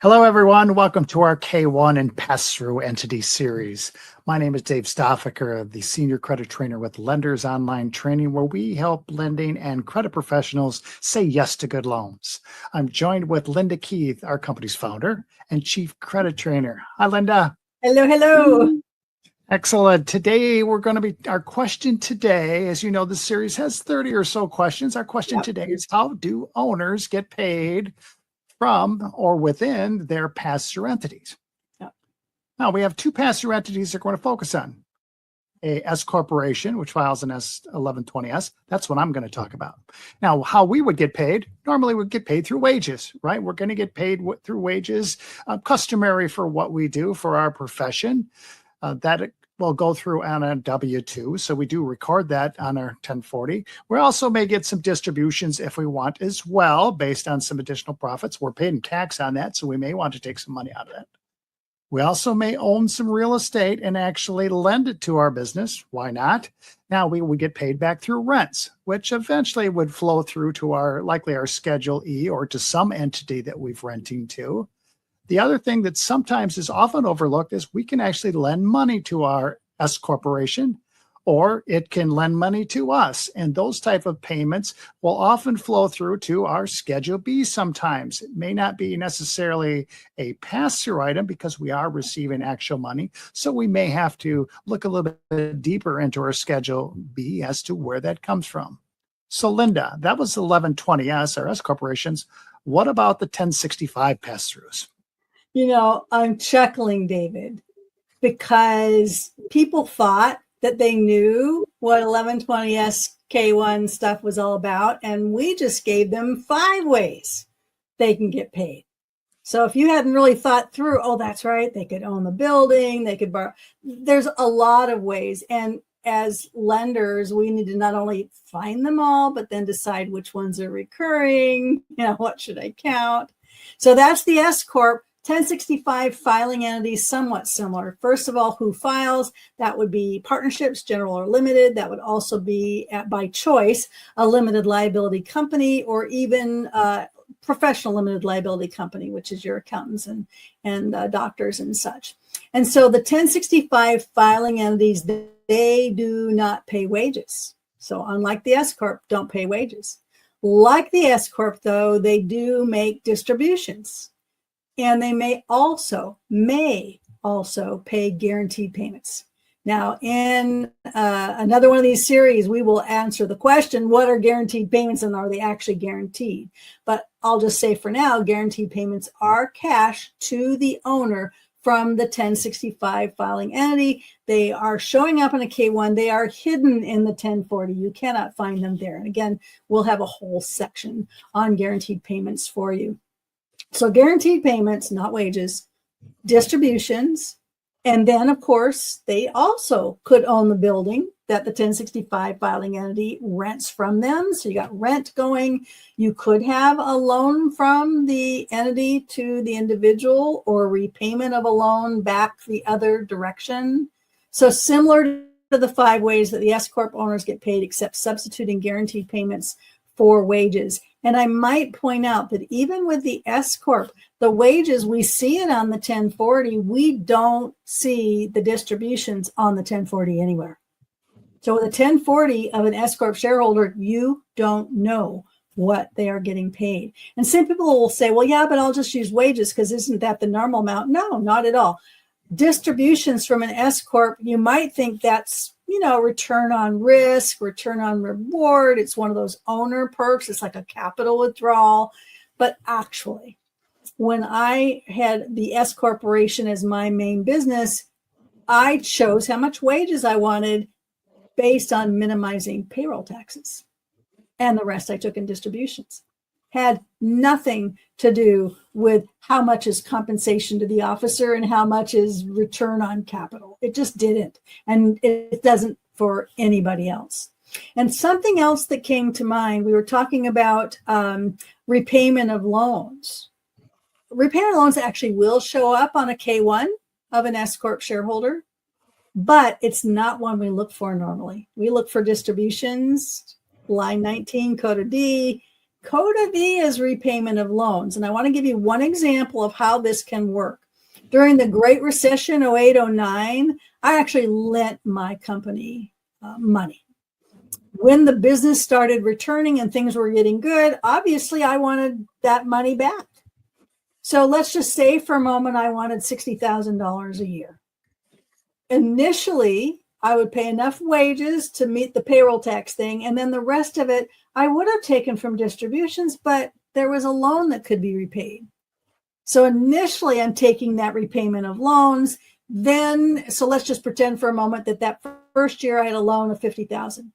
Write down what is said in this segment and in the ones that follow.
Hello, everyone. Welcome to our K-1 and Pass-Through Entity Series. My name is Dave Stoffaker, the Senior Credit Trainer with Lenders Online Training, where we help lending and credit professionals say yes to good loans. I'm joined with Linda Keith, our company's founder and Chief Credit Trainer. Hi, Linda. Hello, hello. Excellent. Today, our question today, as you know, this series has 30 or so questions. Our question today is, how do owners get paid from or within their pass-through entities? Now, we have two pass-through entities that we're going to focus on. A S corporation, which files an S1120S. That's what I'm going to talk about. Now, how we would get paid, normally we'd get paid through wages, right? We're going to get paid through wages, customary for what we do for our profession. That will go through on a W-2. So we do record that on our 1040. We also may get some distributions if we want as well, based on some additional profits. We're paying tax on that, so we may want to take some money out of that. We also may own some real estate and actually lend it to our business. Why not? Now we get paid back through rents, which eventually would flow through to likely our Schedule E or to some entity that we've renting to. The other thing that sometimes is often overlooked is we can actually lend money to our S corporation, or it can lend money to us. And those type of payments will often flow through to our Schedule B sometimes. It may not be necessarily a pass-through item because we are receiving actual money. So we may have to look a little bit deeper into our Schedule B as to where that comes from. So Linda, that was 1120S, our S corporations. What about the 1065 pass-throughs? You know, I'm chuckling, David, because people thought that they knew what 1120S K-1 stuff was all about, and we just gave them 5 ways they can get paid. So if you hadn't really thought through, oh, that's right, they could own the building, they could borrow. There's a lot of ways. And as lenders, we need to not only find them all, but then decide which ones are recurring, what should I count? So that's the S Corp. 1065 filing entities, somewhat similar. First of all, who files? That would be partnerships, general or limited. That would also be, by choice, a limited liability company, or even professional limited liability company, which is your accountants and doctors and such. And so the 1065 filing entities, they do not pay wages. So unlike the S Corp, don't pay wages. Like the S Corp, though, they do make distributions. And they may also pay guaranteed payments. Now, in another one of these series, we will answer the question, what are guaranteed payments and are they actually guaranteed? But I'll just say for now, guaranteed payments are cash to the owner from the 1065 filing entity. They are showing up in a K-1. They are hidden in the 1040. You cannot find them there. And again, we'll have a whole section on guaranteed payments for you. So guaranteed payments, not wages, distributions, and then, of course, they also could own the building that the 1065 filing entity rents from them. So you got rent going. You could have a loan from the entity to the individual or repayment of a loan back the other direction. So similar to the 5 ways that the S Corp owners get paid, except substituting guaranteed payments for wages. And I might point out that even with the S Corp, the wages, we see it on the 1040. We don't see the distributions on the 1040 anywhere. So with a 1040 of an S Corp shareholder, you don't know what they are getting paid. And some people will say, well, yeah, but I'll just use wages because isn't that the normal amount? No, not at all. Distributions from an S Corp, you might think that's return on risk, return on reward. It's one of those owner perks. It's like a capital withdrawal. But actually, when I had the S corporation as my main business, I chose how much wages I wanted based on minimizing payroll taxes. And the rest I took in distributions. Had nothing to do with how much is compensation to the officer and how much is return on capital. It just didn't. And it doesn't for anybody else. And something else that came to mind, we were talking about repayment of loans. Repayment of loans actually will show up on a K-1 of an S Corp shareholder, but it's not one we look for normally. We look for distributions, line 19, code of D, Coda V is repayment of loans. And I want to give you one example of how this can work. During the Great Recession, 08, 09, I actually lent my company money. When the business started returning and things were getting good, obviously I wanted that money back. So let's just say for a moment I wanted $60,000 a year. Initially, I would pay enough wages to meet the payroll tax thing, and then the rest of it I would have taken from distributions, but there was a loan that could be repaid. So initially I'm taking that repayment of loans. Then, so let's just pretend for a moment that first year I had a loan of $50,000.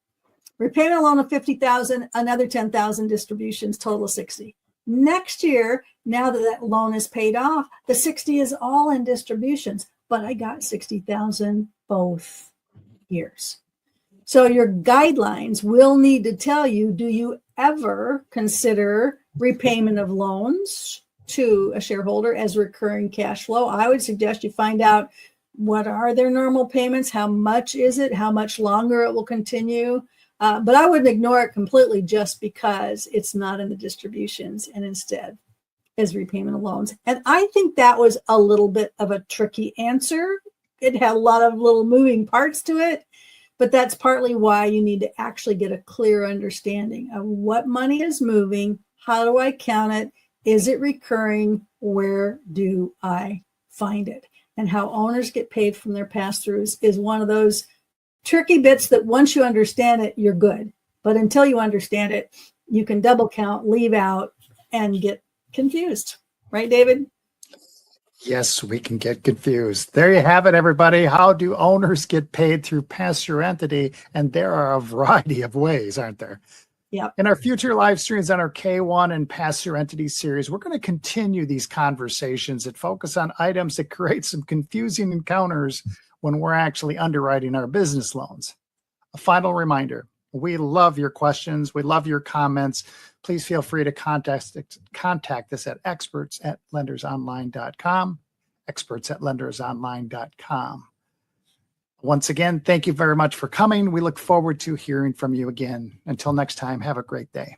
Repayment loan of $50,000, another $10,000 distributions, total of $60,000. Next year, now that loan is paid off, the $60,000 is all in distributions, but I got $60,000 both years. So your guidelines will need to tell you, do you ever consider repayment of loans to a shareholder as recurring cash flow? I would suggest you find out what are their normal payments, how much is it, how much longer it will continue. But I wouldn't ignore it completely just because it's not in the distributions and instead is repayment of loans. And I think that was a little bit of a tricky answer. It had a lot of little moving parts to it, but that's partly why you need to actually get a clear understanding of what money is moving, how do I count it, is it recurring, where do I find it? And how owners get paid from their pass-throughs is one of those tricky bits that once you understand it, you're good. But until you understand it, you can double count, leave out, and get confused. Right, David? Yes, we can get confused. There you have it, everybody. How do owners get paid through pass-through entity? And there are a variety of ways, aren't there? Yep. In our future live streams on our K-1 and pass-through entity series, we're going to continue these conversations that focus on items that create some confusing encounters when we're actually underwriting our business loans. A final reminder, we love your questions. We love your comments. Please feel free to contact us at experts@lendersonline.com, experts@lendersonline.com. Once again, thank you very much for coming. We look forward to hearing from you again. Until next time, have a great day.